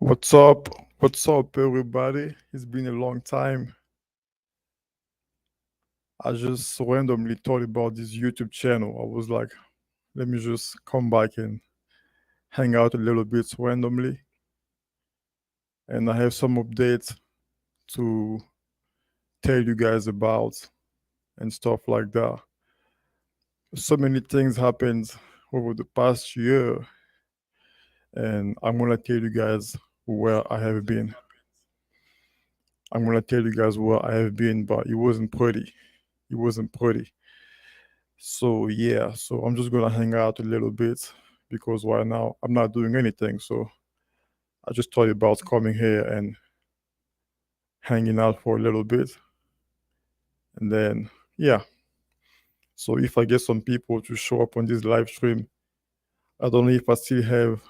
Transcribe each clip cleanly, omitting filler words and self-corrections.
What's up? What's up, everybody? It's been a long time. I just randomly thought about this YouTube channel. I was like, let me just come back and hang out a little bit randomly. And I have some updates to tell you guys about and stuff like that. So many things happened over the past year, and I'm gonna tell you guys where I have been. I'm gonna tell you guys where I have been, but it wasn't pretty. It wasn't pretty. So yeah, so I'm just gonna hang out a little bit because right now I'm not doing anything. So I just thought about coming here and hanging out for a little bit, and then yeah. So if I get some people to show up on this live stream, I don't know if I still have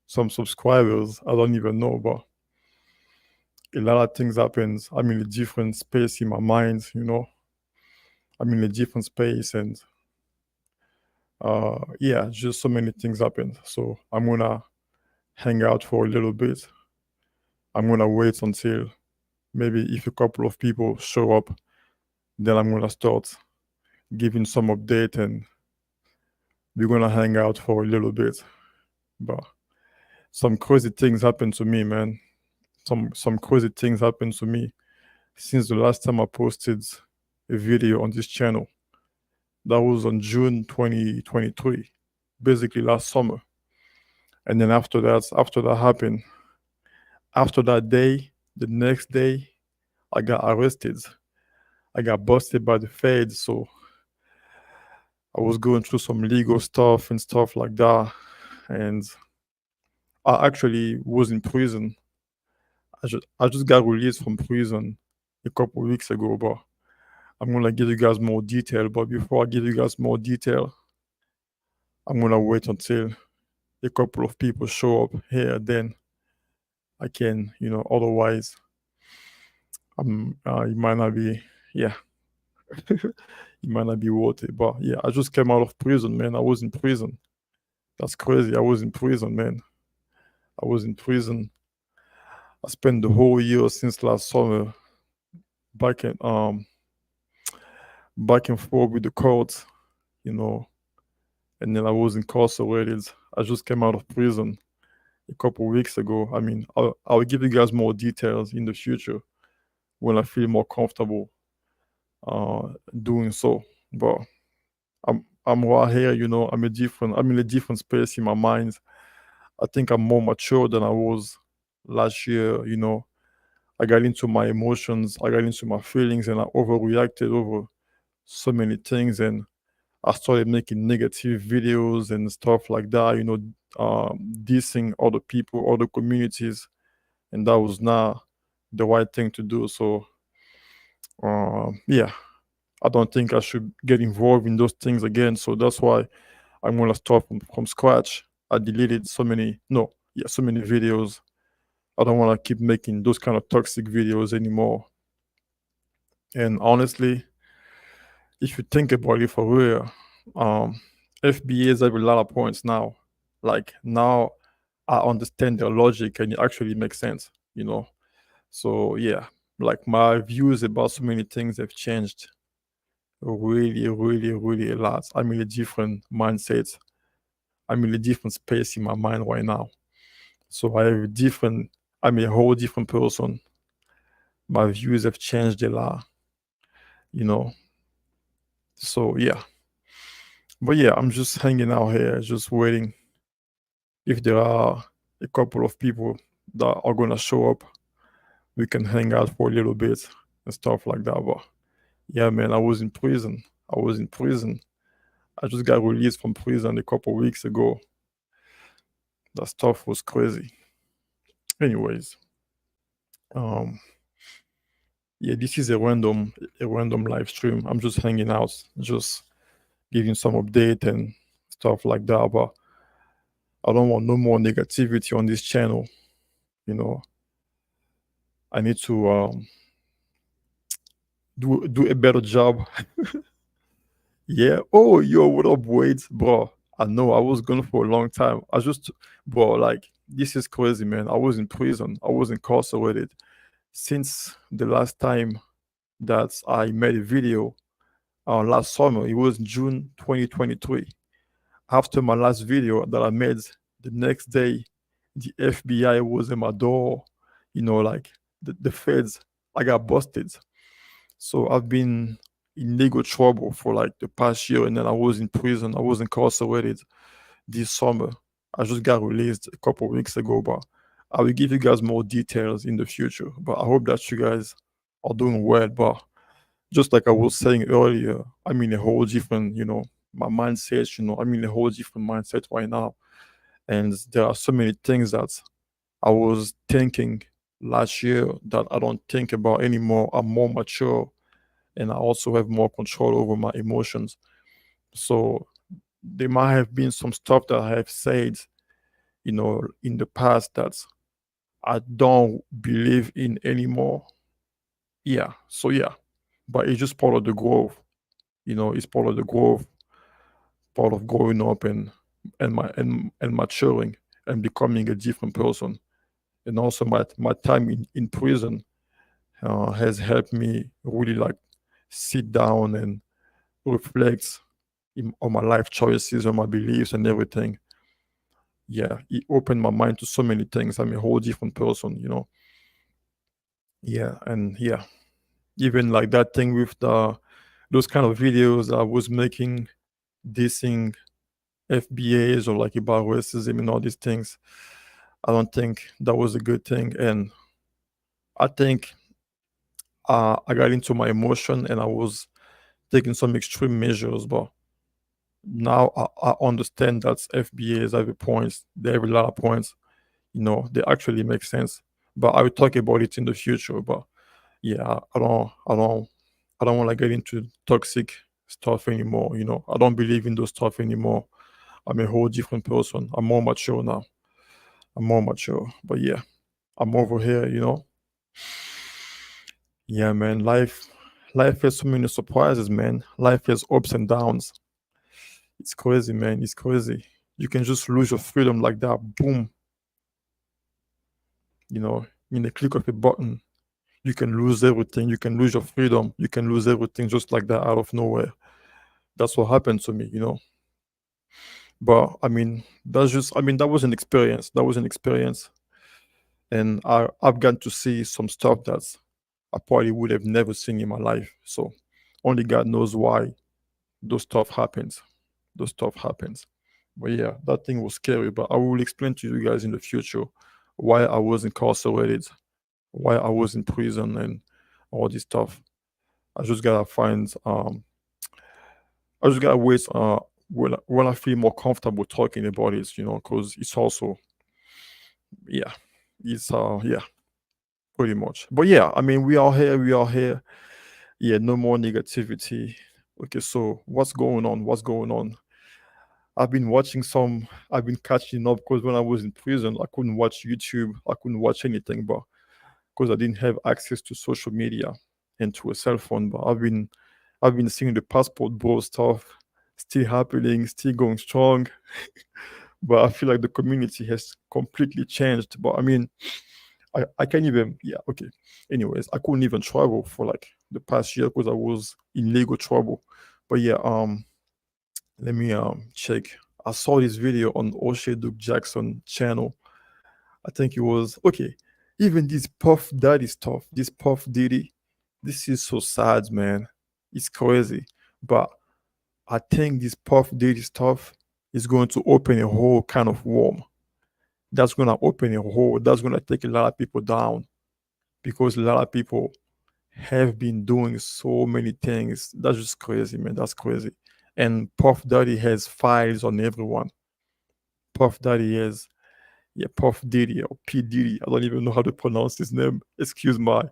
some subscribers. I don't even know, but a lot of things happens. I'm in a different space in my mind. I'm in a different space, and yeah, just so many things happen. So I'm gonna hang out for a little bit. I'm gonna wait until maybe if a couple of people show up, then I'm gonna start giving some update and we're gonna hang out for a little bit. But some crazy things happened to me, man. Some crazy things happened to me since the last time I posted a video on this channel. That was on June 2023, basically last summer. And then after that happened, after that day, the next day, I got arrested. I got busted by the feds, so I was going through some legal stuff and stuff like that. And I actually was in prison. I just got released from prison a couple weeks ago, but I'm gonna give you guys more detail. But before I give you guys more detail, I'm gonna wait until a couple of people show up here. Then I can, otherwise, it might not be, yeah, it might not be worth it. But yeah, I just came out of prison, man. I was in prison. That's crazy. I was in prison, man. I was in prison. I spent the whole year since last summer back and back and forth with the courts, you know, and then I was incarcerated. I just came out of prison a couple weeks ago. I mean, I'll give you guys more details in the future when I feel more comfortable doing so. But I'm right here, I'm in a different space in my mind. I think I'm more mature than I was last year, I got into my emotions, I got into my feelings, and I overreacted over so many things. And I started making negative videos and stuff like that, dissing other people, other communities. And that was not the right thing to do. So, yeah, I don't think I should get involved in those things again. So that's why I'm going to start from scratch. I deleted so many videos. I don't want to keep making those kind of toxic videos anymore. And honestly, if you think about it for real, FBAs have a lot of points now. Like now, I understand their logic and it actually makes sense. So yeah, like my views about so many things have changed really, really, really a lot. I'm in a different mindset. I'm in a different space in my mind right now. So I'm a whole different person. My views have changed a lot, you know. So yeah. But yeah, I'm just hanging out here, just waiting if there are a couple of people that are gonna show up, we can hang out for a little bit and stuff like that. But yeah, man, I was in prison. I was in prison. I just got released from prison a couple weeks ago. That stuff was crazy. Anyways, um, yeah, this is a random live stream. I'm just hanging out, just giving some update and stuff like that. But I don't want no more negativity on this channel. You know, I need to do a better job. Yeah. Oh, yo, what up, Wade, bro? I know I was gone for a long time. Bro, like this is crazy, man. I was in prison. I was incarcerated since the last time that I made a video last summer. It was June 2023. After my last video that I made, the next day, the FBI was in my door. Like the feds. I got busted. So I've been in legal trouble for like the past year, and then I was in prison. I was incarcerated this summer. I just got released a couple of weeks ago, but I will give you guys more details in the future. But I hope that you guys are doing well. But just like I was saying earlier, I'm in a whole different, my mindset, I'm in a whole different mindset right now. And there are so many things that I was thinking last year that I don't think about anymore. I'm more mature and I also have more control over my emotions. So there might have been some stuff that I have said, in the past that I don't believe in anymore. Yeah. So yeah. But it's just part of the growth. It's part of the growth, part of growing up and maturing and becoming a different person. And also my time in prison has helped me really like sit down and reflect on my life choices, on my beliefs and everything. Yeah, it opened my mind to so many things. I'm a whole different person. Yeah, and yeah, even like that thing with those kind of videos I was making, dissing FBAs or like about racism and all these things. I don't think that was a good thing, and I think I got into my emotion and I was taking some extreme measures, but now I understand that FBAs have a points. They have a lot of points. They actually make sense. But I will talk about it in the future. But yeah, I don't want to get into toxic stuff anymore. I don't believe in those stuff anymore. I'm a whole different person. I'm more mature now. I'm more mature. But yeah, I'm over here. Yeah, man. Life has so many surprises, man. Life has ups and downs. It's crazy, man. It's crazy. You can just lose your freedom like that. Boom. In the click of a button, you can lose everything. You can lose your freedom. You can lose everything just like that out of nowhere. That's what happened to me. But I mean, that was an experience. That was an experience. And I've gotten to see some stuff that I probably would have never seen in my life. So only God knows why those stuff happens. Those stuff happens. But yeah, that thing was scary. But I will explain to you guys in the future why I was incarcerated, why I was in prison, and all this stuff. I just gotta find. I just gotta wait. When I feel more comfortable talking about it, because it's also, yeah, it's yeah, pretty much. But yeah, I mean, we are here. We are here. Yeah, no more negativity. Okay, so what's going on? What's going on? I've been catching up because when I was in prison, I couldn't watch YouTube, I couldn't watch anything, but because I didn't have access to social media and to a cell phone. But I've been seeing the passport bro stuff still happening, still going strong. But I feel like the community has completely changed. But I mean, I can't even, yeah, okay. Anyways, I couldn't even travel for like the past year because I was in legal trouble. But yeah, let me check. I saw this video on O'Shea Duke Jackson channel. I think it was okay. Even this Puff Daddy stuff, this Puff Diddy, this is so sad, man. It's crazy. But I think this Puff Diddy stuff is going to open a whole kind of worm. That's gonna open a hole. That's gonna take a lot of people down because a lot of people have been doing so many things. That's just crazy, man. That's crazy. And Puff Daddy has files on everyone. Puff Daddy has, yeah, Puff Diddy or P Diddy. I don't even know how to pronounce his name. Excuse my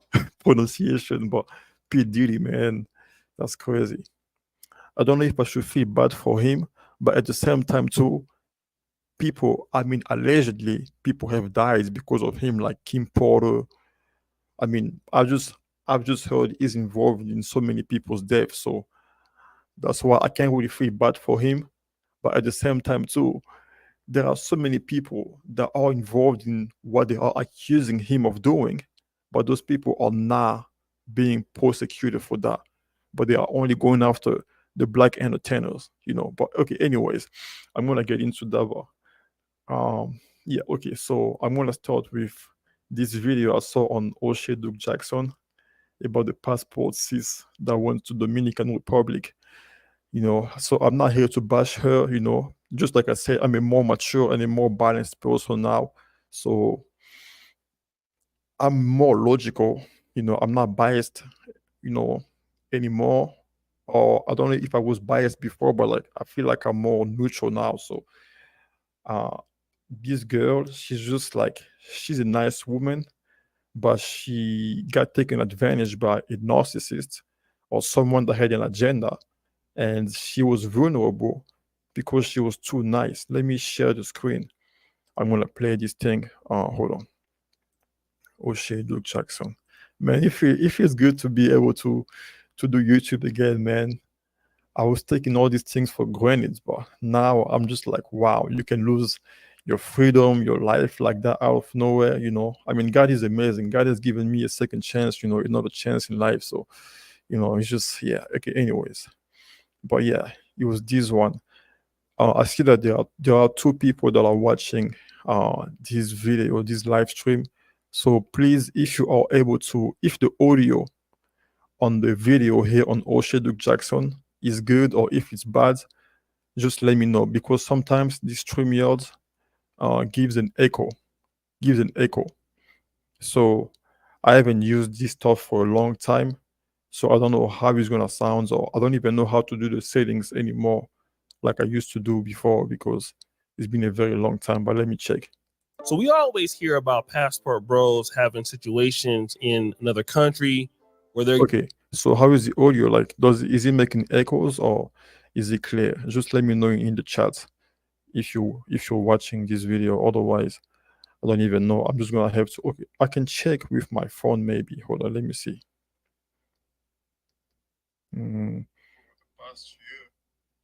pronunciation, but P Diddy, man, that's crazy. I don't know if I should feel bad for him, but at the same time too, people. I mean, allegedly, people have died because of him, like Kim Porter. I mean, I've just heard he's involved in so many people's deaths, so that's why I can't really feel bad for him. But at the same time too, there are so many people that are involved in what they are accusing him of doing, but those people are not being prosecuted for that. But they are only going after the black entertainers, you know. But okay, anyways, I'm gonna get into that. Yeah, okay. So I'm gonna start with this video I saw on O'Shea Duke Jackson about the passport sis that went to Dominican Republic. You know, so I'm not here to bash her. You know, just like I said, I'm a more mature and a more balanced person now. So I'm more logical. You know, I'm not biased. You know, anymore. Or I don't know if I was biased before, but like I feel like I'm more neutral now. So uh this girl, she's just like she's a nice woman, but she got taken advantage by a narcissist or someone that had an agenda, and she was vulnerable because she was too nice. Let me share the screen. I'm gonna play this thing. Hold on. O'Shea Luke Jackson. Man, it feels good to be able to do YouTube again, man. I was taking all these things for granted, but now I'm just like, wow, you can lose your freedom, your life like that out of nowhere, you know. I mean, God is amazing. God has given me a second chance, you know, another chance in life. So, you know, it's just, yeah, okay, anyways. But yeah, it was this one. I see that there are two people that are watching this video, this live stream. So please, if you are able to, if the audio on the video here on O'Shea Duke Jackson is good or if it's bad, just let me know because sometimes this StreamYard gives an echo, gives an echo. So I haven't used this stuff for a long time, so I don't know how it's gonna sound, or I don't even know how to do the settings anymore, like I used to do before because it's been a very long time. But let me check. So we always hear about passport bros having situations in another country where they're Okay, so how is the audio? Like, is it making echoes or is it clear? Just let me know in the chat if you're watching this video. Otherwise, I don't even know. I'm just gonna have to. Okay, I can check with my phone maybe. Hold on, let me see. Mm. Past you,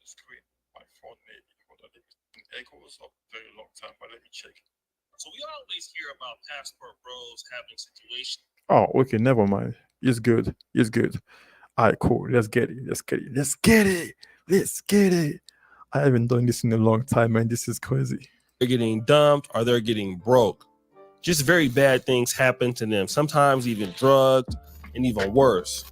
the screen, my phone maybe. Hold on, let me see. Echoes of very long time, but let me check. so we always hear about passport bros having situations. Oh, okay, never mind. It's good. It's good. All right, cool. Let's get it. Let's get it. Let's get it. Let's get it. I haven't done this in a long time, man. This is crazy. They're getting dumped or they're getting broke. Just very bad things happen to them, sometimes even drugged and even worse.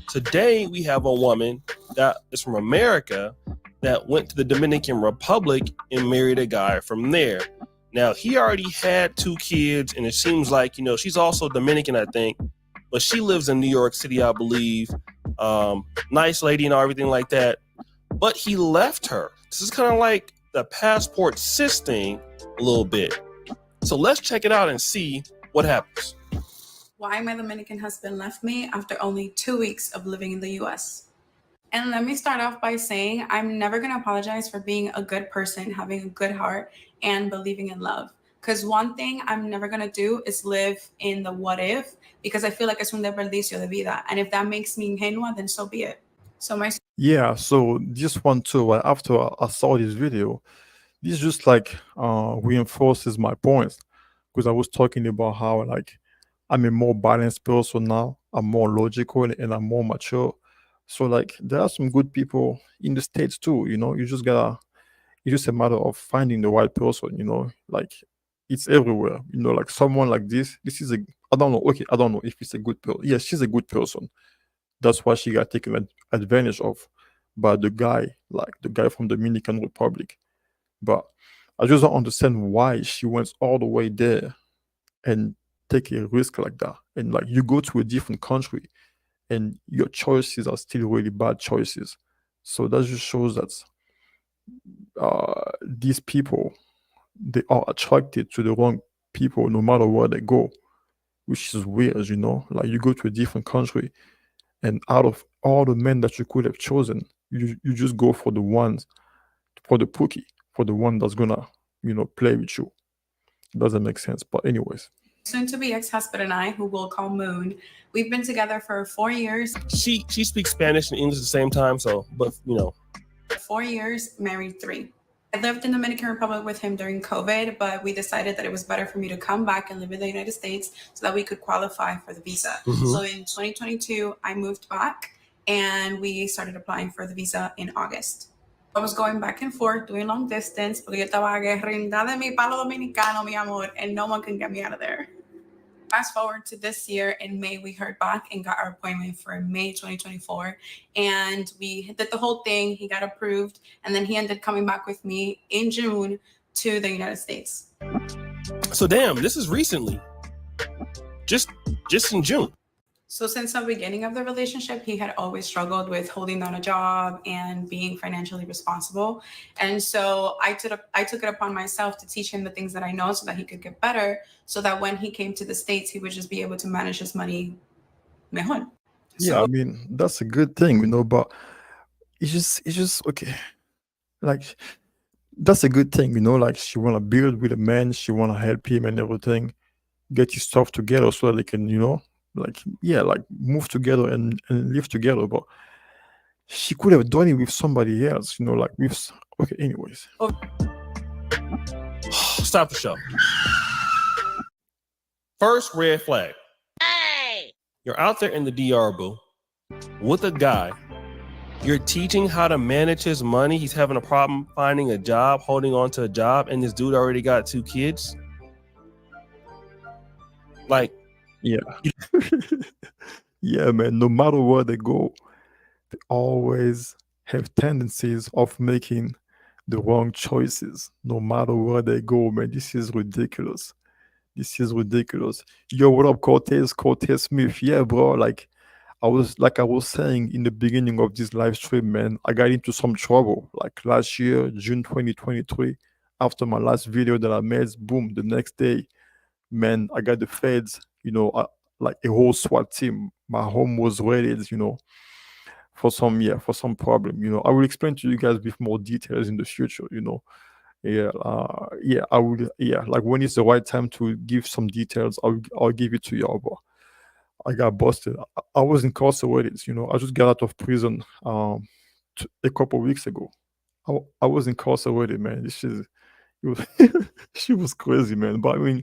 Today, we have a woman that is from America that went to the Dominican Republic and married a guy from there. Now, he already had 2 kids, and it seems like, you know, she's also Dominican, I think, but she lives in New York City, I believe. Nice lady and everything like that. But he left her. This is kind of like the passport sis thing a little bit. So let's check it out and see what happens. Why my Dominican husband left me after only 2 weeks of living in the US. And let me start off by saying I'm never going to apologize for being a good person, having a good heart, and believing in love. Because one thing I'm never going to do is live in the what if, because I feel like es un desperdicio de vida. And if that makes me ingenua, then so be it. So Yeah, so this one too, after I saw this video, this just like reinforces my points because I was talking about how like I'm a more balanced person now. I'm more logical and I'm more mature. So like there are some good people in the States too, you know. It's just a matter of finding the right person, you know. Like it's everywhere, you know, like someone like this is a I don't know, okay, I don't know if it's a good person. Yes, she's a good person. That's why she got taken advantage of by the guy, like the guy from Dominican Republic. But I just don't understand why she went all the way there and take a risk like that. And like you go to a different country and your choices are still really bad choices. So that just shows that these people, they are attracted to the wrong people no matter where they go, which is weird, you know. Like you go to a different country and out of all the men that you could have chosen, you just go for the ones, for the pookie, for the one that's gonna, you know, play with you. It doesn't make sense. But anyways. soon to be ex-husband and I, who we'll call Moon, we've been together for 4 years. She speaks Spanish and English at the same time, so, but, you know. 4 years, married 3. I lived in the Dominican Republic with him during COVID, but we decided that it was better for me to come back and live in the United States so that we could qualify for the visa. So in 2022, I moved back and we started applying for the visa in August. I was going back and forth doing long distance porque yo estaba agarrada de mi palo dominicano, mi amor, and no one can get me out of there. Fast forward to this year, in May, we heard back and got our appointment for May 2024. And we did the whole thing. He got approved. And then he ended coming back with me in June to the United States. So damn, this is recently. Just in June. So since the beginning of the relationship, he had always struggled with holding down a job and being financially responsible. And so I took it upon myself to teach him the things that I know so that he could get better, so that when he came to the States, he would just be able to manage his money mejor. Yeah, I mean, that's a good thing, but it's just okay. Like, that's a good thing, like she wanna build with a man, she wanna help him and everything, get his stuff together so that they can, like move together and live together. But she could have done it with somebody else, like okay, anyways. Stop the show. First red flag. Hey! You're out there in the DR, boo, with a guy. You're teaching how to manage his money. He's having a problem finding a job, holding on to a job, and this dude already got 2 kids. Like, yeah. Yeah, man, no matter where they go, they always have tendencies of making the wrong choices. No matter where they go, man, this is ridiculous. This is ridiculous. Yo, what up, Cortez Smith? Yeah, bro, like I was saying in the beginning of this live stream, man, I got into some trouble. Like last year, June 2023, after my last video that I made, boom, the next day, man, I got the feds, like a whole SWAT team. My home was raided, for some problem. I will explain to you guys with more details in the future, I would, like when it's the right time to give some details, I'll give it to y'all. But I got busted. I was incarcerated. I just got out of prison a couple weeks ago. I was incarcerated, man. She was crazy, man. But I mean,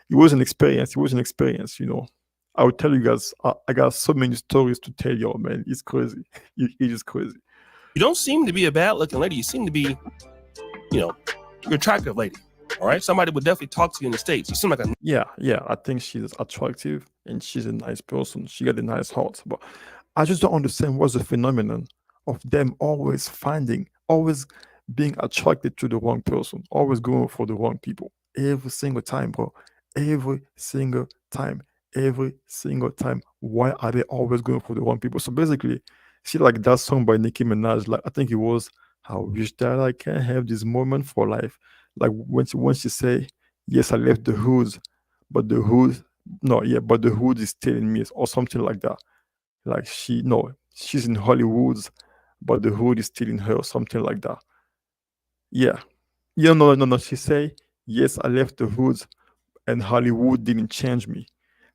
it was an experience. I would tell you guys. I got so many stories to tell y'all, man. It's crazy. It is crazy. You don't seem to be a bad-looking lady. You seem to be, you're an attractive lady. All right, somebody would definitely talk to you in the States. You seem like a yeah. I think she's attractive and she's a nice person. She got a nice heart, but I just don't understand what's the phenomenon of them always being attracted to the wrong person, always going for the wrong people every single time, bro. Every single time. Why are they always going for the wrong people? So basically, see, like that song by Nicki Minaj, like I think it was, "I wish that I can have this moment for life." Like when she say, "Yes, I left the hood, but the hood, no, yeah, but the hood is still in me," or something like that. Like she's in Hollywood, but the hood is still in her, something like that. Yeah. Yeah, no. She say, "Yes, I left the hood and Hollywood didn't change me."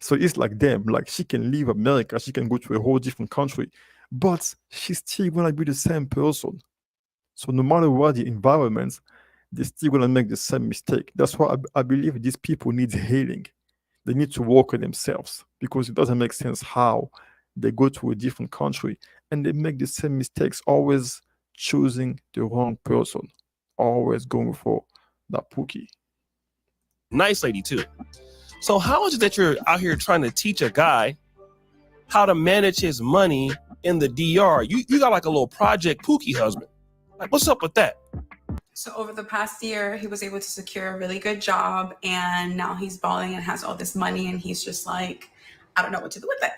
So it's like them, like she can leave America, she can go to a whole different country, but she's still gonna be the same person. So no matter what the environment, they're still gonna make the same mistake. That's why I believe these people need healing. They need to work on themselves because it doesn't make sense how they go to a different country and they make the same mistakes, always choosing the wrong person, always going for that pookie. nice lady too. So how is it that you're out here trying to teach a guy how to manage his money in the DR? You got like a little project pookie husband. Like, what's up with that? So over the past year, he was able to secure a really good job, and now he's balling and has all this money, and he's just like, I don't know what to do with it.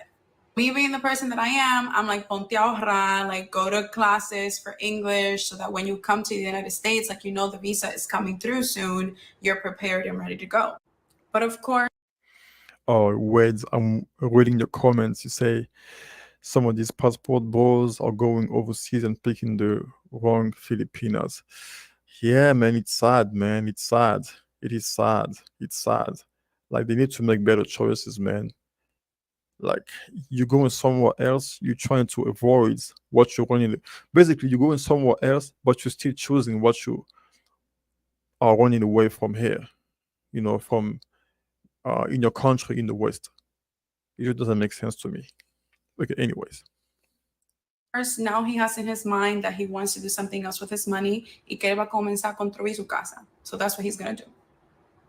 Me being the person that I am, I'm like, ponte a ahorrar, like go to classes for English so that when you come to the United States, like the visa is coming through soon, you're prepared and ready to go. But of course, Oh, wait, I'm reading the comments. You say some of these passport bros are going overseas and picking the wrong Filipinas. Yeah, man, it's sad, man. It's sad. It is sad. It's sad. Like they need to make better choices, man. Like you're going somewhere else, you're trying to avoid what you're running. Basically, you're going somewhere else, but you're still choosing what you are running away from here, from in your country in the West. It just doesn't make sense to me. Okay, anyways. First, now he has in his mind that he wants to do something else with his money y que él va a comenzar a construir su casa. So that's what he's going to do.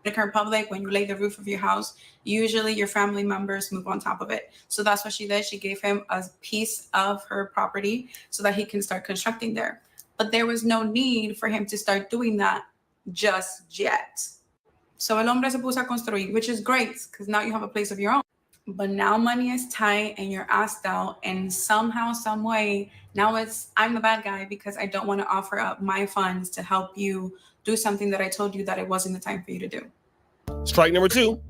Dominican Republic, when you lay the roof of your house, usually your family members move on top of it. So that's what she did. She gave him a piece of her property so that he can start constructing there. But there was no need for him to start doing that just yet. So el hombre se puso a construir, which is great because now you have a place of your own. But now money is tight and you're asked out, and somehow, some way, now I'm the bad guy because I don't want to offer up my funds to help you do something that I told you that it wasn't the time for you to do. Strike number 2,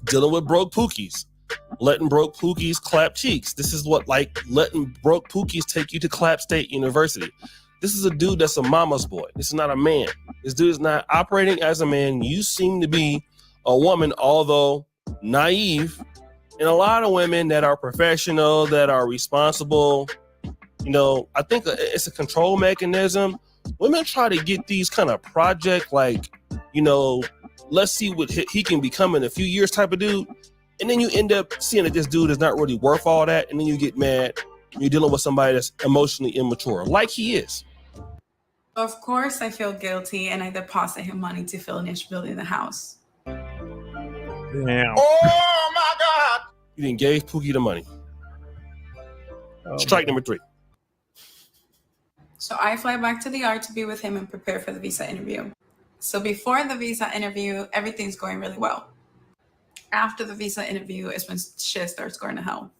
dealing with broke pookies. Letting broke pookies clap cheeks. This is what letting broke pookies take you to Clap State University. This is a dude that's a mama's boy. This is not a man. This dude is not operating as a man. You seem to be a woman, although naive. And a lot of women that are professional, that are responsible, I think it's a control mechanism. Women try to get these kind of project, let's see what he can become in a few years type of dude. And then you end up seeing that this dude is not really worth all that. And then you get mad. You're dealing with somebody that's emotionally immature, like he is. Of course, I feel guilty and I deposit him money to finish building the house. Damn. Oh my God. You didn't gave Pookie the money. Strike number 3. So I fly back to the yard to be with him and prepare for the visa interview. So before the visa interview, everything's going really well. After the visa interview is when shit starts going to hell.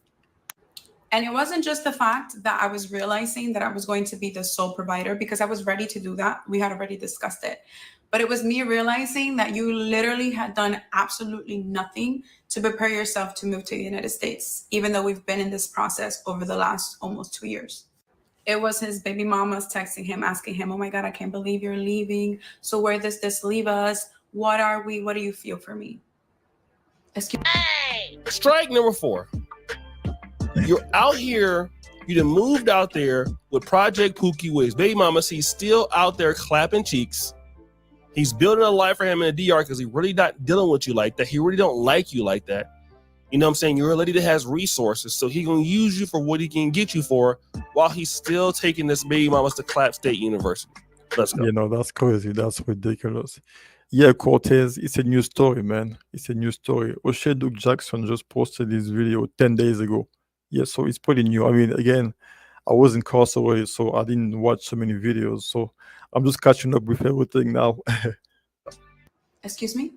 And it wasn't just the fact that I was realizing that I was going to be the sole provider, because I was ready to do that. We had already discussed it. But it was me realizing that you literally had done absolutely nothing to prepare yourself to move to the United States, even though we've been in this process over the last almost 2 years. It was his baby mamas texting him, asking him, oh my God, I can't believe you're leaving. So where does this leave us? What are we? What do you feel for me? Excuse me. Hey! Strike number 4. You're out here. You done moved out there with Project Pookie with his baby mamas. He's still out there clapping cheeks. He's building a life for him in the DR because he really not dealing with you like that. He really don't like you like that. You know what I'm saying? You're a lady that has resources, so he gonna use you for what he can get you for while he's still taking this baby mamas to Clap State University. Let's go. That's crazy. That's ridiculous. Yeah, Cortez, it's a new story, man. It's a new story. O'Shea Duke Jackson just posted this video 10 days ago. Yeah, so it's pretty new. I mean, again, I was incarcerated, so I didn't watch so many videos. So I'm just catching up with everything now. Excuse me?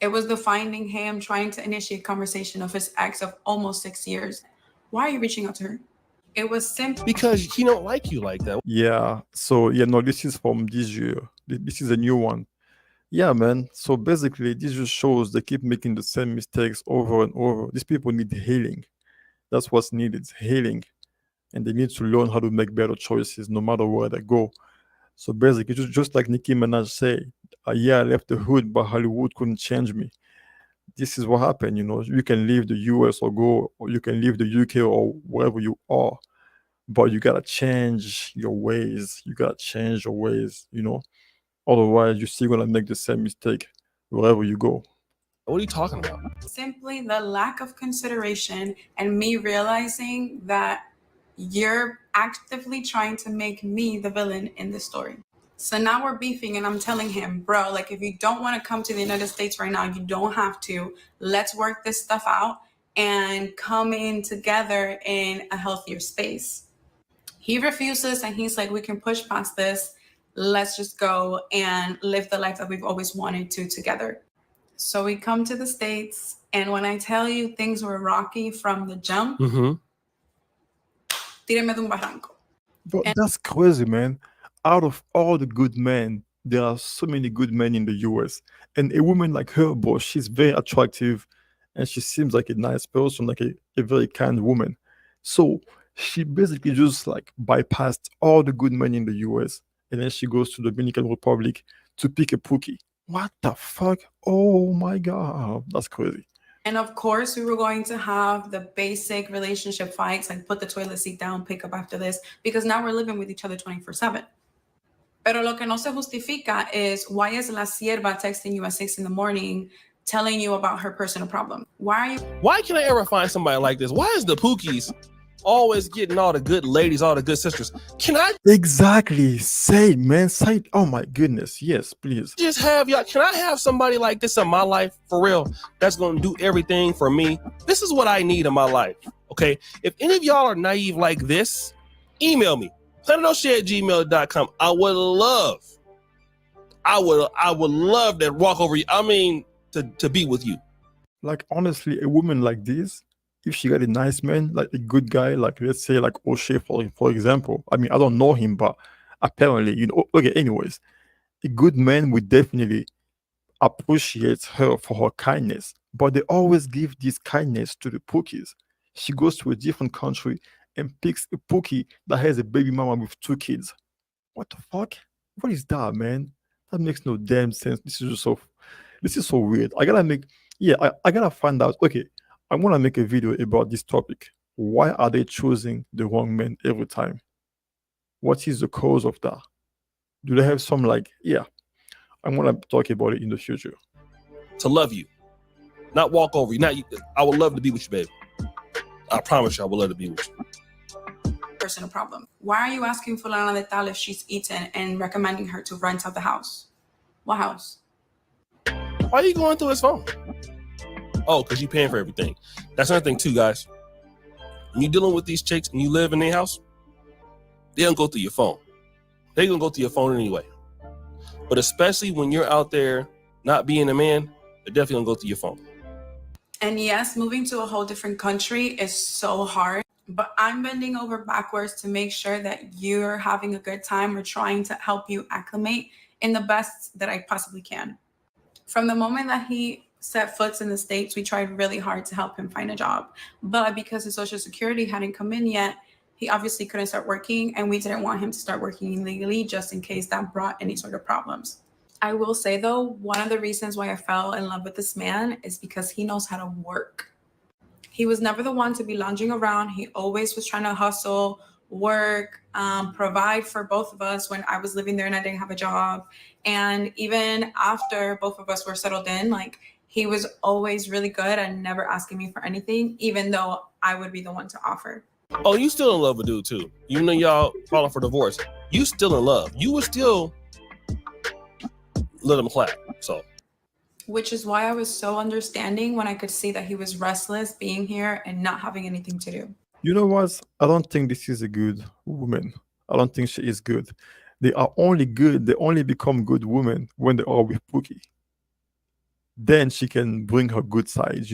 It was the finding him trying to initiate conversation of his ex of almost 6 years. Why are you reaching out to her? It was simply because he don't like you like that. Yeah. So no, this is from this year. This is a new one. Yeah, man. So basically, this just shows they keep making the same mistakes over and over. These people need healing. That's what's needed, healing. And they need to learn how to make better choices no matter where they go. So basically, just like Nicki Minaj said, yeah, I left the hood, but Hollywood couldn't change me. This is what happened, You can leave the US or you can leave the UK or wherever you are, but you gotta change your ways. You gotta change your ways, Otherwise, you're still gonna make the same mistake wherever you go. What are you talking about? simply the lack of consideration and me realizing that you're actively trying to make me the villain in this story. So now we're beefing and I'm telling him, bro, like if you don't want to come to the United States right now, you don't have to. Let's work this stuff out and come in together in a healthier space. He refuses and he's like, we can push past this. Let's just go and live the life that we've always wanted to together. So we come to the States, and when I tell you things were rocky from the jump, tíreme de un barranco. But that's crazy, man. Out of all the good men, there are so many good men in the US. And a woman like her, boss, she's very attractive and she seems like a nice person, like a very kind woman. So she basically just like bypassed all the good men in the US, and then she goes to the Dominican Republic to pick a pookie. What the fuck? Oh my God. That's crazy. And of course, we were going to have the basic relationship fights, like put the toilet seat down, pick up after this, because now we're living with each other 24/7. Pero lo que no se justifica is why is la sierva texting you at 6 in the morning telling you about her personal problem? Why can I ever find somebody like this? Why is the pookies always getting all the good ladies, all the good sisters? Can I Exactly. Say it, man. Say it. Oh my goodness. Yes, please. just have y'all? Can I have somebody like this in my life for real? That's gonna do everything for me. This is what I need in my life. Okay. If any of y'all are naive like this, email me. planetoshay@gmail.com. I would love to walk over you. I mean, to be with you. Like honestly, a woman like this, if she got a nice man, like a good guy, like let's say like O'Shea for example. I mean, I don't know him, but apparently, okay, anyways, a good man would definitely appreciate her for her kindness. But they always give this kindness to the pookies. She goes to a different country and picks a pookie that has a baby mama with 2 kids. What the fuck? What is that, man? That makes no damn sense. This is so weird. I gotta find out. Okay, I want to make a video about this topic. Why are they choosing the wrong man every time? What is the cause of that? Do they have some I want to talk about it in the future. To love you, not walk over you. I would love to be with you, baby. I promise you, I would love to be with you. Personal problem. Why are you asking Fulana de Tal if she's eaten and recommending her to rent out the house? What house? Why are you going through his phone? Oh, because you're paying for everything. That's another thing too, guys. When you're dealing with these chicks and you live in their house, they don't go through your phone. They're going to go through your phone anyway. But especially when you're out there not being a man, they're definitely going to go through your phone. And yes, moving to a whole different country is so hard, but I'm bending over backwards to make sure that you're having a good time or trying to help you acclimate in the best that I possibly can. From the moment that he set foot in the States, we tried really hard to help him find a job. But because his Social Security hadn't come in yet, he obviously couldn't start working, and we didn't want him to start working illegally just in case that brought any sort of problems. I will say, though, one of the reasons why I fell in love with this man is because he knows how to work. He was never the one to be lounging around. He always was trying to hustle, work, provide for both of us when I was living there and I didn't have a job. And even after both of us were settled in, like, he was always really good and never asking me for anything, even though I would be the one to offer. Oh, you still in love with dude too. Even though y'all filing for divorce, you still in love. You would still let him clap. So, which is why I was so understanding when I could see that he was restless being here and not having anything to do. You know what? I don't think this is a good woman. I don't think she is good. They are only good. They only become good women when they are with Pookie. Then she can bring her good sides,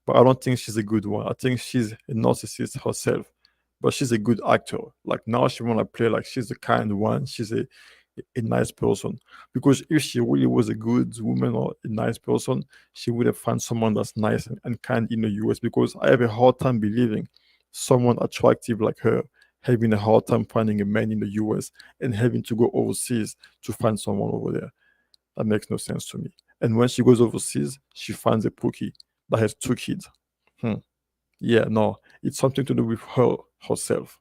But I don't think she's a good one. I think she's a narcissist herself. But she's a good actor. Like now she wanna play like she's the kind one. She's a nice person. Because if she really was a good woman or a nice person, she would have found someone that's nice and kind in the US. Because I have a hard time believing someone attractive like her having a hard time finding a man in the US and having to go overseas to find someone over there. That makes no sense to me. And when she goes overseas, she finds a Pookie that has 2 kids. Yeah, no, it's something to do with herself.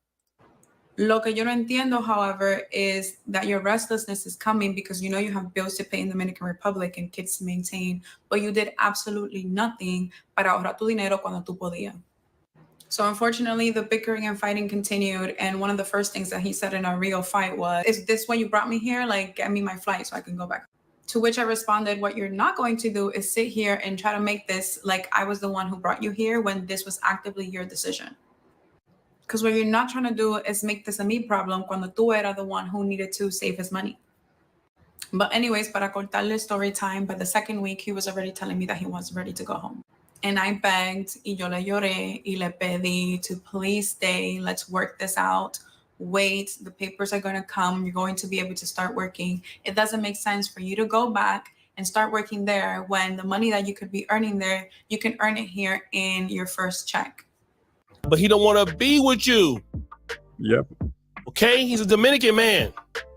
Lo que yo no entiendo, however, is that your restlessness is coming because you have bills to pay in the Dominican Republic and kids to maintain, but you did absolutely nothing para ahorrar tu dinero cuando tú podías. So unfortunately, the bickering and fighting continued, and one of the first things that he said in our real fight was, "Is this why you brought me here? Like, get me my flight so I can go back." To which I responded, "What you're not going to do is sit here and try to make this like I was the one who brought you here when this was actively your decision. Because what you're not trying to do is make this a me problem cuando tú era the one who needed to save his money." But anyways, para cortarle story time, by the second week, he was already telling me that he was ready to go home. And I begged, y yo le lloré, y le pedí to please stay, let's work this out. Wait, the papers are going to come. You're going to be able to start working. It doesn't make sense for you to go back and start working there when the money that you could be earning there, you can earn it here in your first check. But he don't want to be with you. Yep. Okay? He's a Dominican man.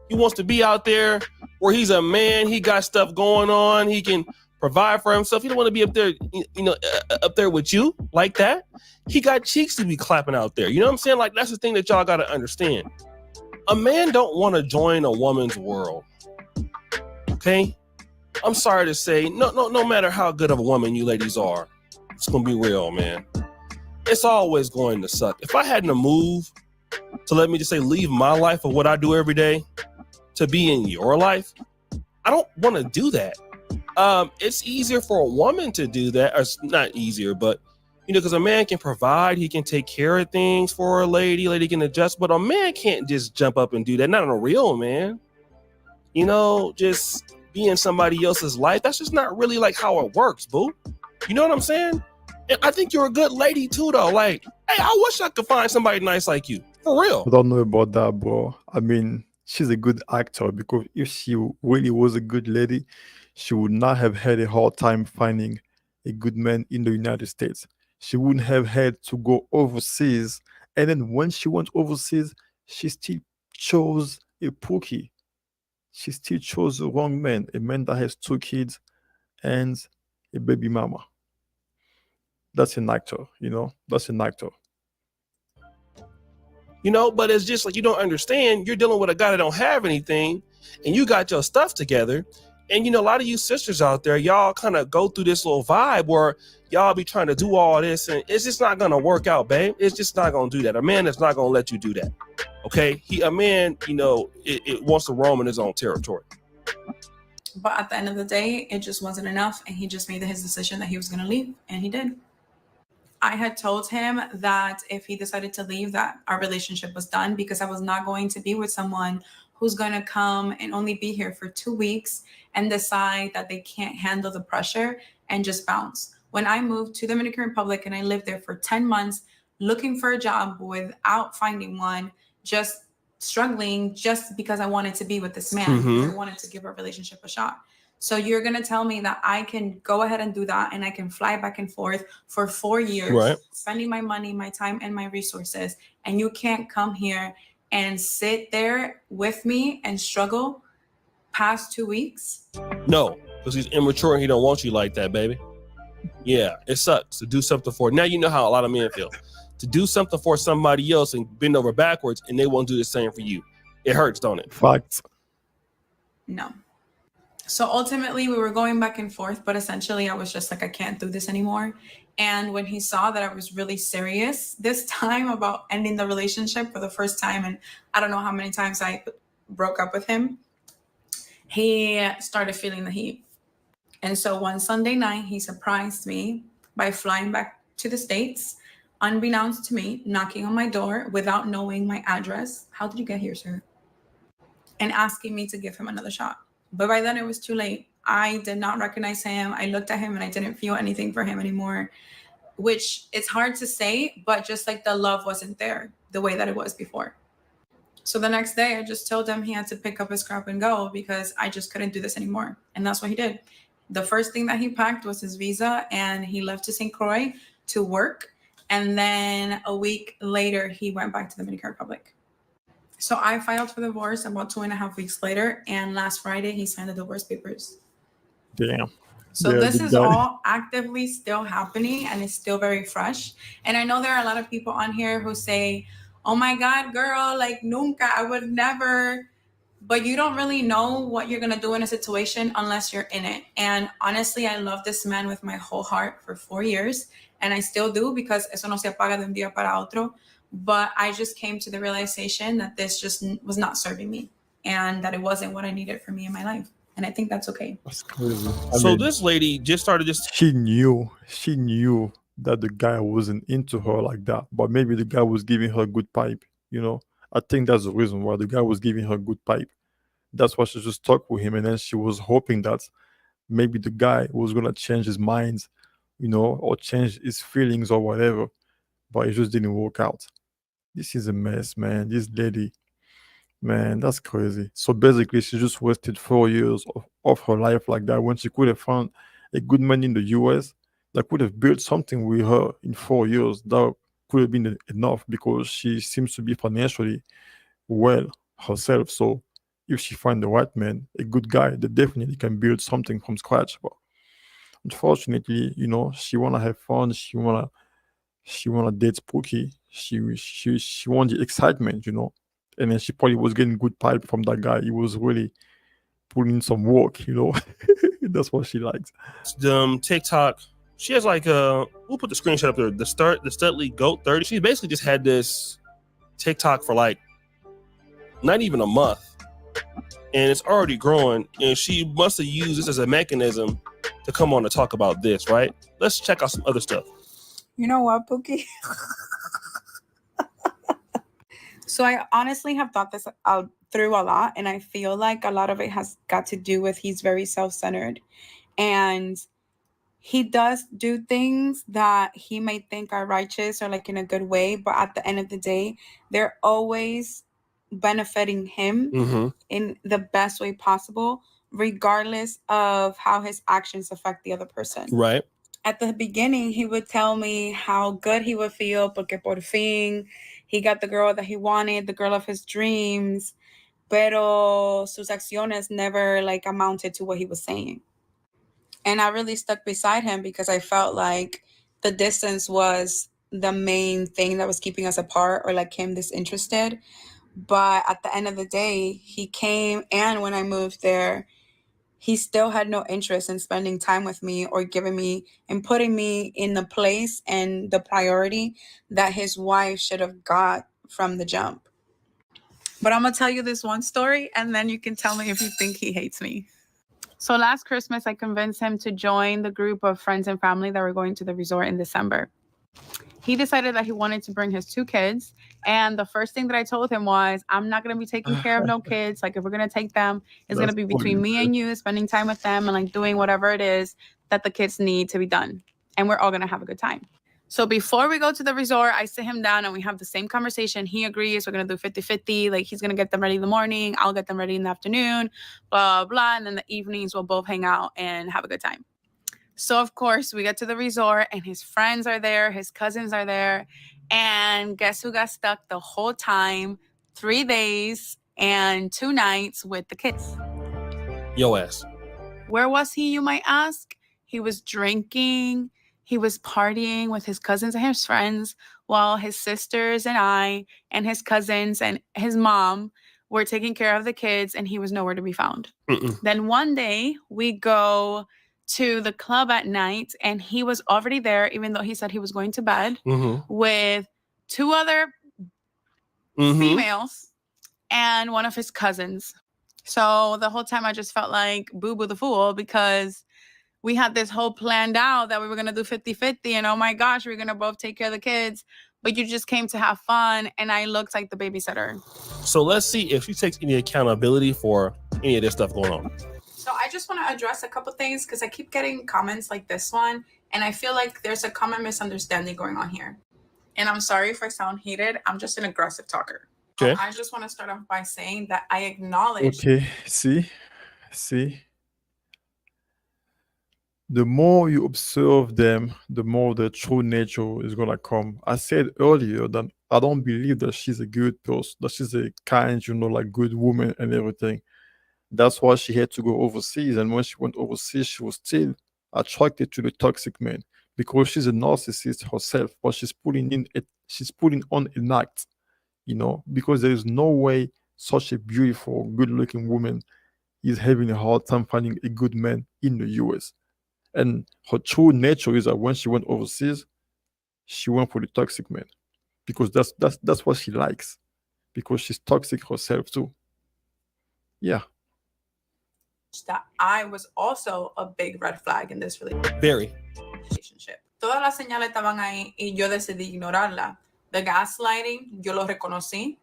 He wants to be out there where he's a man. He got stuff going on. He can provide for himself. He don't want to be up there, up there with you like that. He got cheeks to be clapping out there. You know what I'm saying? Like, that's the thing that y'all got to understand. A man don't want to join a woman's world. Okay? I'm sorry to say, no matter how good of a woman you ladies are, it's gonna be real, man. It's always going to suck. If I hadn't moved to, let me just say, leave my life of what I do every day to be in your life, I don't want to do that. It's easier for a woman to do that. Or it's not easier, but because a man can provide, he can take care of things for a lady can adjust, but a man can't just jump up and do that. Not on a real man. Just be in somebody else's life. That's just not really like how it works, boo. You know what I'm saying? And I think you're a good lady too, though. Like, hey, I wish I could find somebody nice like you. For real. I don't know about that, bro. I mean, she's a good actor, because if she really was a good lady, she would not have had a hard time finding a good man in the United States. She wouldn't have had to go overseas. And then when she went overseas, she still chose a pookie. She still chose the wrong man, a man that has 2 kids and a baby mama. That's an actor, That's an actor. But it's just like, you don't understand. You're dealing with a guy that don't have anything, and you got your stuff together. And a lot of you sisters out there, y'all kind of go through this little vibe where y'all be trying to do all this, and it's just not gonna work out, babe. It's just not gonna do that. A man is not gonna let you do that. Okay? A man, it wants to roam in his own territory. But at the end of the day, it just wasn't enough, and he just made his decision that he was gonna leave, and he did. I had told him that if he decided to leave, that our relationship was done, because I was not going to be with someone who's going to come and only be here for 2 weeks and decide that they can't handle the pressure and just bounce. When I moved to the Dominican Republic and I lived there for 10 months looking for a job without finding one, just struggling just because I wanted to be with this man. Mhm. I wanted to give our relationship a shot. So you're going to tell me that I can go ahead and do that, and I can fly back and forth for 4 years, Right. spending my money, my time, and my resources, and you can't come here and sit there with me and struggle past 2 weeks? No, because he's immature and he don't want you like that, baby. Yeah, it sucks to do something for. Now you know how a lot of men feel. To do something for somebody else and bend over backwards, and they won't do the same for you. It hurts, don't it? Facts. No. So ultimately, we were going back and forth, but essentially I was just like, I can't do this anymore. And when he saw that I was really serious this time about ending the relationship for the first time, and I don't know how many times I broke up with him, he started feeling the heat. And so one Sunday night, he surprised me by flying back to the States, unbeknownst to me, knocking on my door without knowing my address. How did you get here, sir? And asking me to give him another shot. But by then it was too late. I did not recognize him. I looked at him and I didn't feel anything for him anymore, which it's hard to say, but just like the love wasn't there the way that it was before. So the next day I just told him he had to pick up his crap and go, because I just couldn't do this anymore. And that's what he did. The first thing that he packed was his visa, and he left to St. Croix to work. And then a week later, he went back to the Dominican Republic. So I filed for divorce about 2.5 weeks later, and last Friday he signed the divorce papers. Damn. So Yeah, this the is guy- all actively still happening, and it's still very fresh. And I know there are a lot of people on here who say, oh my God, girl, like nunca, I would never. But you don't really know what you're going to do in a situation unless you're in it. And honestly, I love this man with my whole heart for 4 years. And I still do, because eso no se apaga de un día para otro. But I just came to the realization that this just was not serving me, and that it wasn't what I needed for me in my life. And I think that's okay. That's crazy. So this lady just started this. She knew that the guy wasn't into her like that, but maybe the guy was giving her good pipe, I think that's the reason why the guy was giving her good pipe. That's why she just stuck with him, and then she was hoping that maybe the guy was gonna change his mind, or change his feelings or whatever, but it just didn't work out. This is a mess, man. This lady, man, that's crazy. So basically, she just wasted 4 years of her life like that, when she could have found a good man in the US that could have built something with her in 4 years. That could have been enough, because she seems to be financially well herself. So if she find the right man, a good guy, they definitely can build something from scratch. But unfortunately, she wanna have fun. She wanna date Pookie. She want the excitement. And then she probably was getting good pipe from that guy. He was really putting in some work, you know. That's what she likes. TikTok. She has like we'll put the screenshot up there. The Studley Goat 30. She basically just had this TikTok for like not even a month, and it's already growing. And she must have used this as a mechanism to come on to talk about this, right? Let's check out some other stuff. You know what, Pookie? So I honestly have thought this out through a lot, and I feel like a lot of it has got to do with he's very self-centered, and he does do things that he may think are righteous or like in a good way, but at the end of the day, they're always benefiting him in the best way possible, regardless of how his actions affect the other person. Right. At the beginning, he would tell me how good he would feel porque por fin he got the girl that he wanted, the girl of his dreams, pero sus acciones never like amounted to what he was saying. And I really stuck beside him because I felt like the distance was the main thing that was keeping us apart, or like him disinterested. But at the end of the day, he came, and when I moved there, he still had no interest in spending time with me or giving me and putting me in the place and the priority that his wife should have got from the jump. But I'm going to tell you this one story, and then you can tell me if you think he hates me. So last Christmas, I convinced him to join the group of friends and family that were going to the resort in December. He decided that he wanted to bring his 2 kids. And the first thing that I told him was, I'm not going to be taking care of no kids. Like, if we're going to take them, it's going to be between me and you, spending time with them and like doing whatever it is that the kids need to be done. And we're all going to have a good time. So before we go to the resort, I sit him down and we have the same conversation. He agrees we're going to do 50-50. Like, he's going to get them ready in the morning. I'll get them ready in the afternoon, blah, blah. And then the evenings we'll both hang out and have a good time. So, of course, we get to the resort and his friends are there. His cousins are there. And guess who got stuck the whole time? 3 days and 2 nights with the kids. Yo ass. Where was he, you might ask? He was drinking. He was partying with his cousins and his friends, while his sisters and I and his cousins and his mom were taking care of the kids, and he was nowhere to be found. Then one day we go to the club at night, and he was already there, even though he said he was going to bed, with 2 other females and one of his cousins. So the whole time I just felt like Boo-Boo the Fool, because we had this whole planned out that we were going to do 50-50, and oh my gosh, we are going to both take care of the kids, but you just came to have fun, and I looked like the babysitter. So let's see if she takes any accountability for any of this stuff going on. So I just want to address a couple things because I keep getting comments like this one, and I feel like there's a common misunderstanding going on here. And I'm sorry if I sound heated. I'm just an aggressive talker. Okay. I just want to start off by saying that I acknowledge. Okay, see. The more you observe them, the more the true nature is gonna come. I said earlier that I don't believe that she's a good person, that she's a kind, like good woman and everything. That's why she had to go overseas. And when she went overseas, she was still attracted to the toxic man because she's a narcissist herself, but she's putting on an act, because there is no way such a beautiful, good-looking woman is having a hard time finding a good man in the US. And her true nature is that when she went overseas, she went for the toxic man because that's what she likes, because she's toxic herself too. Yeah. That I was also a big red flag in this relationship. Very. Todas las señales estaban ahí y yo decidí ignorarla. The gaslighting, yo lo reconocí.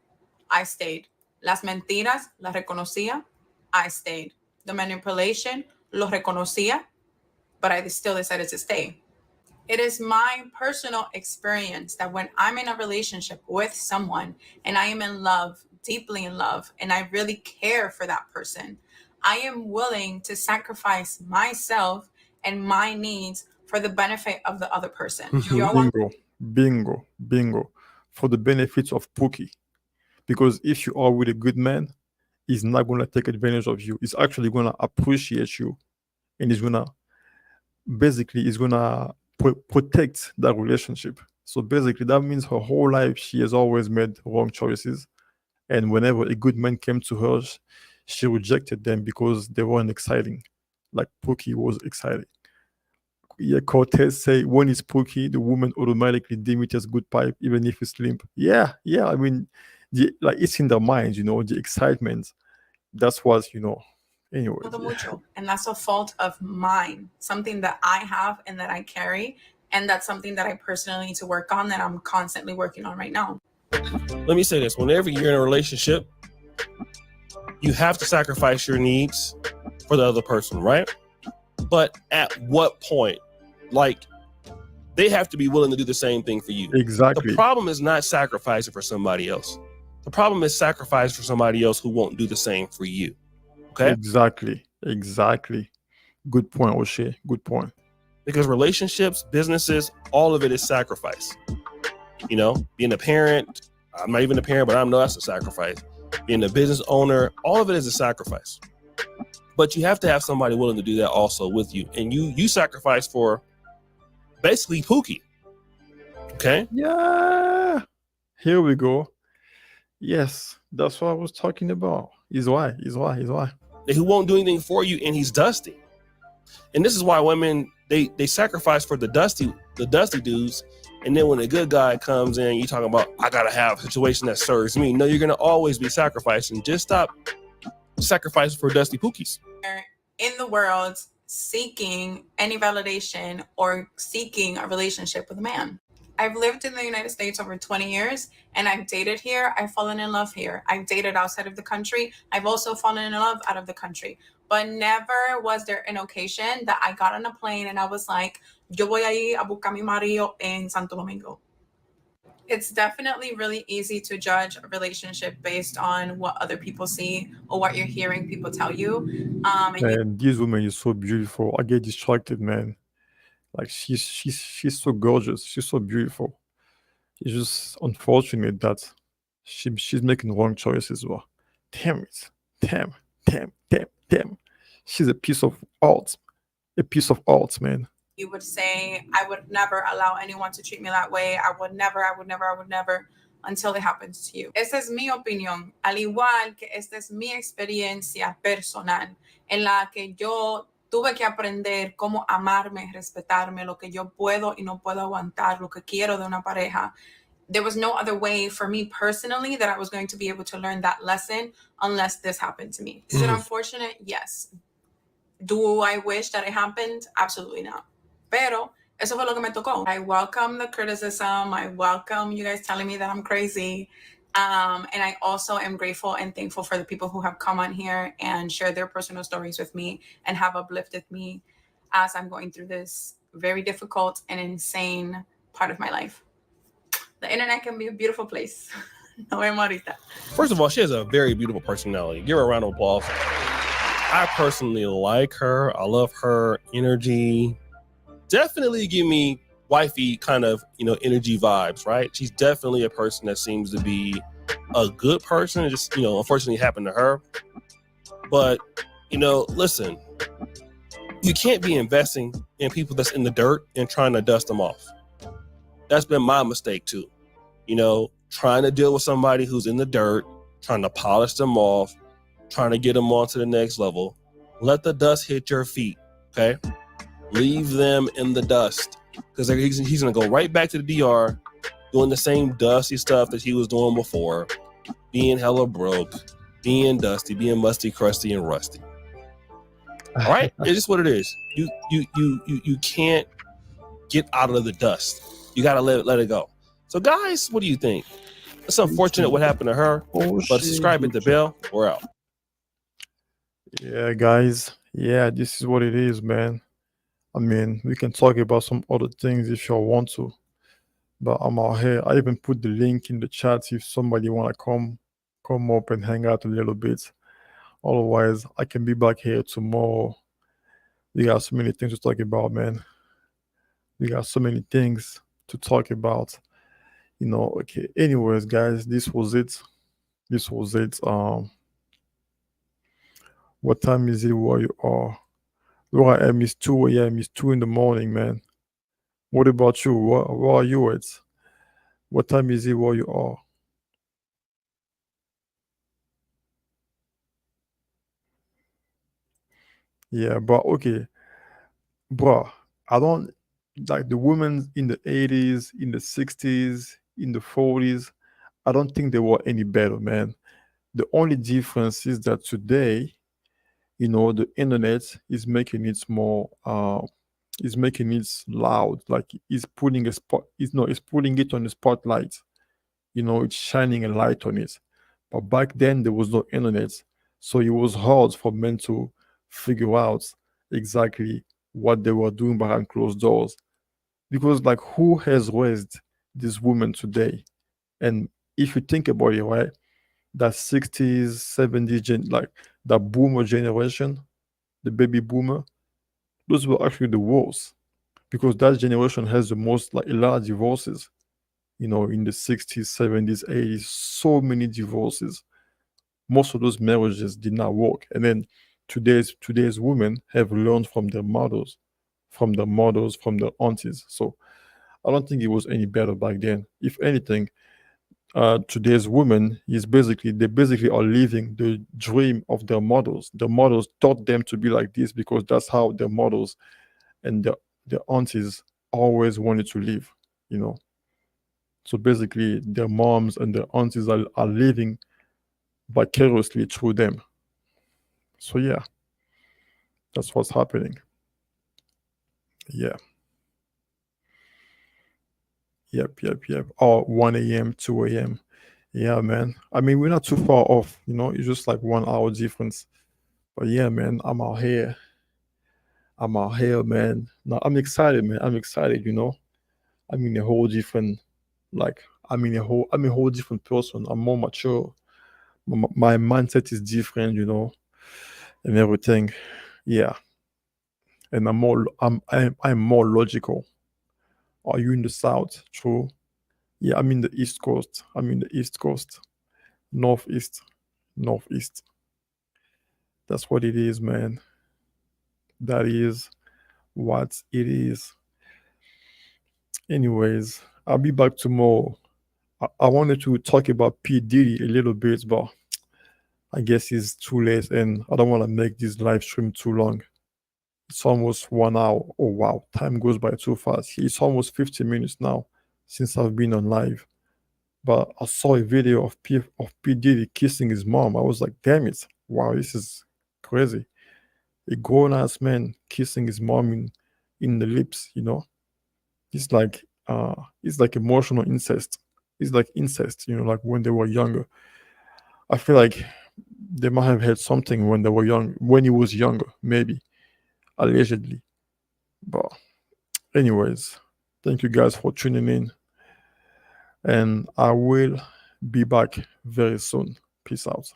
I stayed. Las mentiras, las reconocía. I stayed. The manipulation, lo reconocía. But I still decided to stay. It is my personal experience that when I'm in a relationship with someone and I am in love, deeply in love, and I really care for that person, I am willing to sacrifice myself and my needs for the benefit of the other person. Bingo. For the benefits of Pookie. Because if you are with a good man, he's not going to take advantage of you. He's actually going to appreciate you. And he's going to protect that relationship. So basically, that means her whole life she has always made wrong choices. And whenever a good man came to her, she rejected them because they weren't exciting. Like Pookie was exciting. Yeah, Cortez say when it's Pookie, the woman automatically deem it as good pipe, even if it's limp. Yeah, yeah. I mean, like it's in their minds, the excitement. That's what. Anyways, yeah. And that's a fault of mine, something that I have and that I carry. And that's something that I personally need to work on, that I'm constantly working on right now. Let me say this. Whenever you're in a relationship, you have to sacrifice your needs for the other person, right? But at what point? Like, they have to be willing to do the same thing for you. Exactly. The problem is not sacrificing for somebody else. The problem is sacrifice for somebody else who won't do the same for you. Okay? Exactly. Good point, O'Shea. Good point. Because relationships, businesses, all of it is sacrifice. Being a parent, I'm not even a parent, but I know that's a sacrifice. Being a business owner, all of it is a sacrifice. But you have to have somebody willing to do that also with you. And you sacrifice for basically Pookie. Okay? Yeah. Here we go. Yes, that's what I was talking about. He's why. Who won't do anything for you, and he's dusty. And this is why women, they sacrifice for the dusty dudes. And then when a good guy comes in, you talking about, I gotta have a situation that serves me. No, you're gonna always be sacrificing. Just stop sacrificing for dusty Pookies. In the world, seeking any validation or seeking a relationship with a man. I've lived in the United States over 20 years, and I've dated here. I've fallen in love here. I've dated outside of the country. I've also fallen in love out of the country. But never was there an occasion that I got on a plane and I was like, yo voy a ir a buscar mi marido en Santo Domingo. It's definitely really easy to judge a relationship based on what other people see or what you're hearing people tell you. And this woman is so beautiful. I get distracted, man. Like she's so gorgeous. She's so beautiful. It's just unfortunate that she's making wrong choices. Well, damn it, damn. She's a piece of art. Man. You would say, I would never allow anyone to treat me that way. I would never, until it happens to you. Esa es mi opinión. Al igual que esta es mi experiencia personal, en la que yo tuve que aprender cómo amarme, respetarme, lo que yo puedo y no puedo aguantar, lo que quiero de una pareja. There was no other way for me personally that I was going to be able to learn that lesson unless this happened to me. Is it unfortunate? Yes. Do I wish that it happened? Absolutely not. Pero eso fue lo que me tocó. I welcome the criticism. I welcome you guys telling me that I'm crazy. And I also am grateful and thankful for the people who have come on here and shared their personal stories with me and have uplifted me as I'm going through this very difficult and insane part of my life. The internet can be a beautiful place. No vemos ahorita. First of all, she has a very beautiful personality. Give her a round of applause. I personally like her. I love her energy. Definitely give me wifey kind of, energy vibes, right? She's definitely a person that seems to be a good person. It just, unfortunately happened to her. But, listen, you can't be investing in people that's in the dirt and trying to dust them off. That's been my mistake too. Trying to deal with somebody who's in the dirt, trying to polish them off, trying to get them on to the next level. Let the dust hit your feet, okay? Leave them in the dust, because he's going to go right back to the DR doing the same dusty stuff that he was doing before, being hella broke, being dusty, being musty, crusty, and rusty. All right? It's just what it is. You can't get out of the dust. You got to let it go. So, guys, what do you think? It's unfortunate what happened to her, but subscribe, hit the bell. We're out. Yeah, guys. Yeah, this is what it is, man. I mean, we can talk about some other things if you want to, but I'm out here. I even put the link in the chat if somebody want to come up and hang out a little bit. Otherwise, I can be back here tomorrow. We got so many things to talk about, man. We got so many things to talk about. Okay. Anyways, guys, this was it. What time is it where you are? Where I am is 2 a.m. It's 2 in the morning, man. What about you? Where are you at? What time is it where you are? Yeah, but okay, bro, I don't like the women in the 80s, in the 60s, in the 40s. I don't think they were any better, man. The only difference is that today, the internet is making it loud. Like it's putting a spot, it's putting it on the spotlight. It's shining a light on it. But back then there was no internet, so it was hard for men to figure out exactly what they were doing behind closed doors. Because like who has raised this woman today? And if you think about it, right, that 60s, 70s like the boomer generation, the baby boomer, those were actually the worst. Because that generation has the most like a lot of divorces, in the 60s, 70s, 80s, so many divorces. Most of those marriages did not work. And then today's women have learned from their mothers, from their aunties. So I don't think it was any better back then. If anything, today's women they basically are living the dream of their models. The models taught them to be like this because that's how their models and their aunties always wanted to live. You know, so basically their moms and their aunties are living vicariously through them. So yeah, that's what's happening. Yeah. Yep. Or 1 a.m., 2 a.m. Yeah, man. I mean, we're not too far off, it's just like 1 hour difference. But yeah, man, I'm out here. I'm out here, man. No, I'm excited, man. I'm excited. I'm in a whole different, like, I'm a whole different person. I'm more mature. My mindset is different, and everything. Yeah. And I'm more logical. Are you in the South? True. Yeah, I'm in the East Coast. I'm in the East Coast. Northeast. Northeast. That's what it is, man. That is what it is. Anyways, I'll be back tomorrow. I wanted to talk about P. Diddy a little bit, but I guess it's too late and I don't want to make this live stream too long. It's almost 1 hour. Oh wow, time goes by too fast. It's almost 50 minutes now since I've been on live. But I saw a video of P. Diddy kissing his mom. I was like, damn it. Wow, this is crazy. A grown ass man kissing his mom in the lips. It's like emotional incest. It's like incest, like when they were younger. I feel like they might have had something when they were young, when he was younger, maybe, allegedly. But anyways, thank you guys for tuning in. And I will be back very soon. Peace out.